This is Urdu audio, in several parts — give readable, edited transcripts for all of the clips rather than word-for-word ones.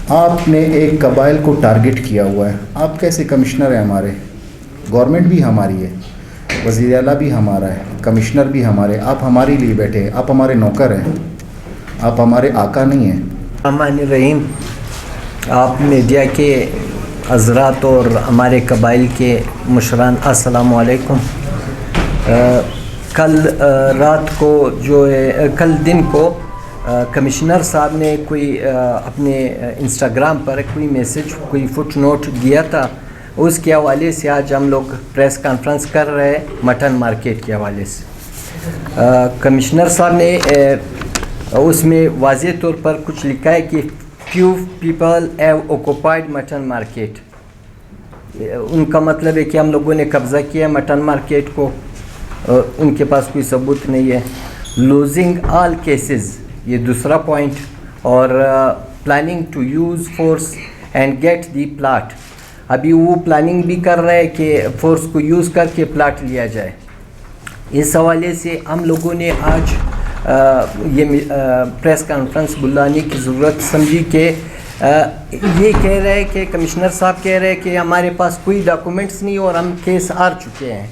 آپ نے ایک قبائل کو ٹارگٹ کیا ہوا ہے. آپ کیسے کمشنر ہیں ہمارے؟ گورنمنٹ بھی ہماری ہے, وزیر اعلیٰ بھی ہمارا ہے, کمشنر بھی ہمارے. آپ ہمارے لیے بیٹھے ہیں, آپ ہمارے نوکر ہیں, آپ ہمارے آقا نہیں ہیں. الرحمن الرحیم. آپ میڈیا کے حضرات اور ہمارے قبائل کے مشران, السلام علیکم. کل رات کو جو ہے, کل دن کو کمشنر صاحب نے کوئی اپنے انسٹاگرام پر کوئی میسج, کوئی فٹ نوٹ دیا تھا. اس کے حوالے سے آج ہم لوگ پریس کانفرنس کر رہے ہیں مٹن مارکیٹ کے حوالے سے. کمشنر صاحب نے اس میں واضح طور پر کچھ لکھا ہے کہ few people have occupied mutton market. ان کا مطلب ہے کہ ہم لوگوں نے قبضہ کیا مٹن مارکیٹ کو. ان کے پاس کوئی ثبوت نہیں ہے. لوزنگ آل کیسز, یہ دوسرا پوائنٹ. اور planning to use force and get the plot. ابھی وہ پلاننگ بھی کر رہا ہے کہ فورس کو یوز کر کے پلاٹ لیا جائے. اس حوالے سے ہم لوگوں نے آج یہ پریس کانفرنس بلانے کی ضرورت سمجھی کہ یہ کہہ رہے ہیں کہ کمشنر صاحب کہہ رہے ہیں کہ ہمارے پاس کوئی ڈاکومنٹس نہیں اور ہم کیس ہار چکے ہیں.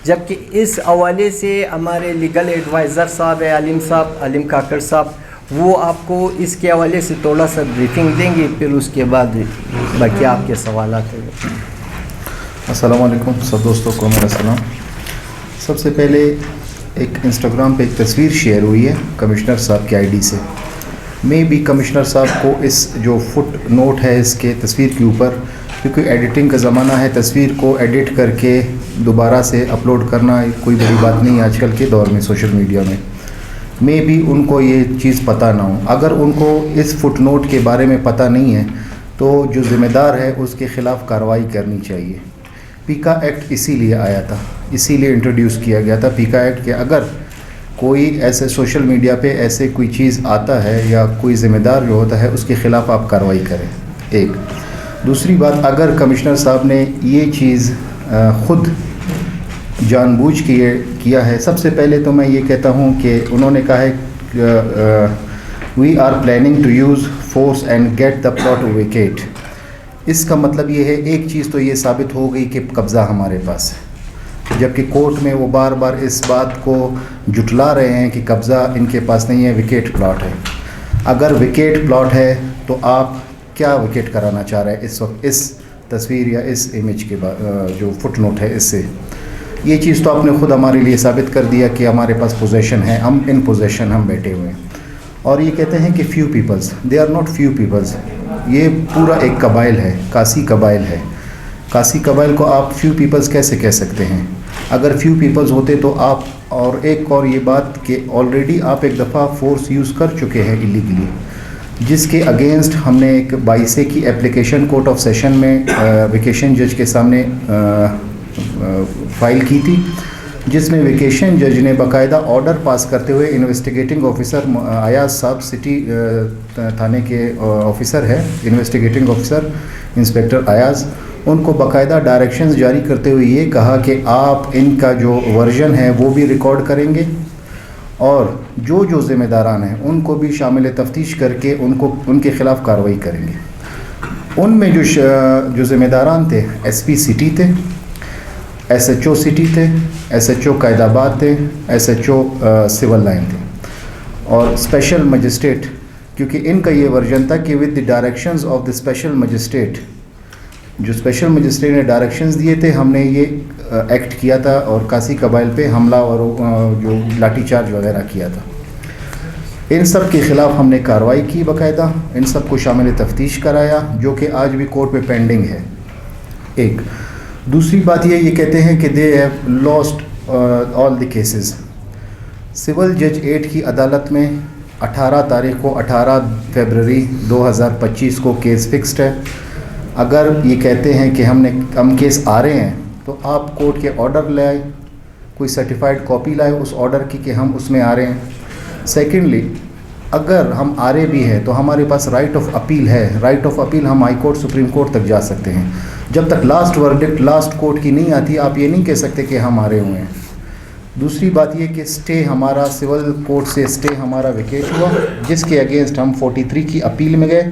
جبکہ اس حوالے سے ہمارے لیگل ایڈوائزر صاحب ہے علیم کاکڑ صاحب, وہ آپ کو اس کے حوالے سے تھوڑا سا بریفنگ دیں گے, پھر اس کے بعد باقی آپ کے سوالات ہیں. السلام علیکم سب دوستوں کو میرا سلام. سب سے پہلے ایک انسٹاگرام پہ ایک تصویر شیئر ہوئی ہے کمشنر صاحب کے آئی ڈی سے. میں بھی کمشنر صاحب کو اس جو فٹ نوٹ ہے اس کے تصویر کے اوپر, کیونکہ ایڈیٹنگ کا زمانہ ہے, تصویر کو ایڈٹ کر کے دوبارہ سے اپلوڈ کرنا کوئی بڑی بات نہیں آج کل کے دور میں سوشل میڈیا میں بھی ان کو یہ چیز پتہ نہ ہو. اگر ان کو اس فٹ نوٹ کے بارے میں پتہ نہیں ہے تو جو ذمہ دار ہے اس کے خلاف کارروائی کرنی چاہیے. پیکا ایکٹ اسی لیے آیا تھا, اسی لیے انٹروڈیوس کیا گیا تھا پیکا ایکٹ کہ اگر کوئی ایسے سوشل میڈیا پہ ایسے کوئی چیز آتا ہے یا کوئی ذمہ دار جو ہوتا ہے اس کے خلاف آپ کارروائی کریں. ایک دوسری بات, اگر کمشنر صاحب نے یہ چیز خود جان بوجھ کے کیا ہے, سب سے پہلے تو میں یہ کہتا ہوں کہ انہوں نے کہا ہے we are planning to use force and get the plot vacate. اس کا مطلب یہ ہے, ایک چیز تو یہ ثابت ہو گئی کہ قبضہ ہمارے پاس ہے, جبکہ کورٹ میں وہ بار بار اس بات کو جھٹلا رہے ہیں کہ قبضہ ان کے پاس نہیں ہے, ویکیٹ پلاٹ ہے. اگر ویکیٹ پلاٹ ہے تو آپ کیا ویکیٹ کرانا چاہ رہے ہیں اس وقت اس تصویر یا اس امیج کے جو فٹ نوٹ ہے اس سے؟ یہ چیز تو آپ نے خود ہمارے لیے ثابت کر دیا کہ ہمارے پاس پوزیشن ہے, ہم ان پوزیشن ہم بیٹھے ہوئے ہیں. اور یہ کہتے ہیں کہ few peoples, they are not few peoples. یہ پورا ایک قبائل ہے, کاسی قبائل ہے. کاسی قبائل کو آپ فیو پیپلز کیسے کہہ سکتے ہیں؟ اگر فیو پیپلز ہوتے تو آپ, اور ایک اور یہ بات کہ آلریڈی آپ ایک دفعہ فورس یوز کر چکے ہیں ایلیگلی, جس کے اگینسٹ ہم نے ایک 22 کی اپلیکیشن کورٹ آف سیشن میں ویکیشن جج کے سامنے فائل کی تھی, جس میں ویکیشن جج نے باقاعدہ آرڈر پاس کرتے ہوئے انویسٹیگیٹنگ آفیسر ایاز صاحب سٹی تھانے کے آفیسر ہے, انویسٹیگیٹنگ آفیسر انسپیکٹر ایاز, ان کو باقاعدہ ڈائریکشنز جاری کرتے ہوئے یہ کہا کہ آپ ان کا جو ورژن ہے وہ بھی ریکارڈ کریں گے اور جو ذمہ داران ہیں ان کو بھی شامل تفتیش کر کے ان کے خلاف کارروائی کریں گے. ان میں جو ذمہ داران تھے ایس پی سٹی تھے, ایس ایچ او سٹی تھے, S H O Qaidabad تھے, S H O civil line تھے, اور اسپیشل مجسٹریٹ, کیونکہ ان کا یہ ورژن تھا کہ with the directions of the special magistrate, جو اسپیشل مجسٹریٹ نے ڈائریکشنز دیے تھے, ہم نے یہ ایکٹ کیا تھا اور کاسی قبائل پہ حملہ اور جو لاٹھی چارج وغیرہ کیا تھا. ان سب کے خلاف ہم نے کارروائی کی, باقاعدہ ان سب کو شامل تفتیش کرایا, جو کہ آج بھی کورٹ پہ پینڈنگ ہے. ایک دوسری بات یہ کہتے ہیں کہ they have lost all the cases. Civil جج 8 کی عدالت میں 18 تاریخ کو 18 فیبرری 2025 کو کیس فکسڈ ہے. اگر یہ کہتے ہیں کہ ہم کیس آ رہے ہیں تو آپ کورٹ کے آرڈر لے آئے, کوئی سرٹیفائڈ کاپی لائے اس آرڈر کی کہ ہم اس میں آ رہے ہیں. سیکنڈلی, اگر ہم آ رہے بھی ہیں تو ہمارے پاس رائٹ آف اپیل ہے. رائٹ آف اپیل ہم ہائی کورٹ سپریم کورٹ تک جا سکتے ہیں. جب تک لاسٹ ورڈکٹ لاسٹ کورٹ کی نہیں آتی آپ یہ نہیں کہہ سکتے کہ ہم آ رہے ہوئے ہیں. دوسری بات یہ کہ سٹے ہمارا سول کورٹ سے سٹے ہمارا ویکیٹ ہوا, جس کے اگینسٹ ہم 43 کی اپیل میں گئے.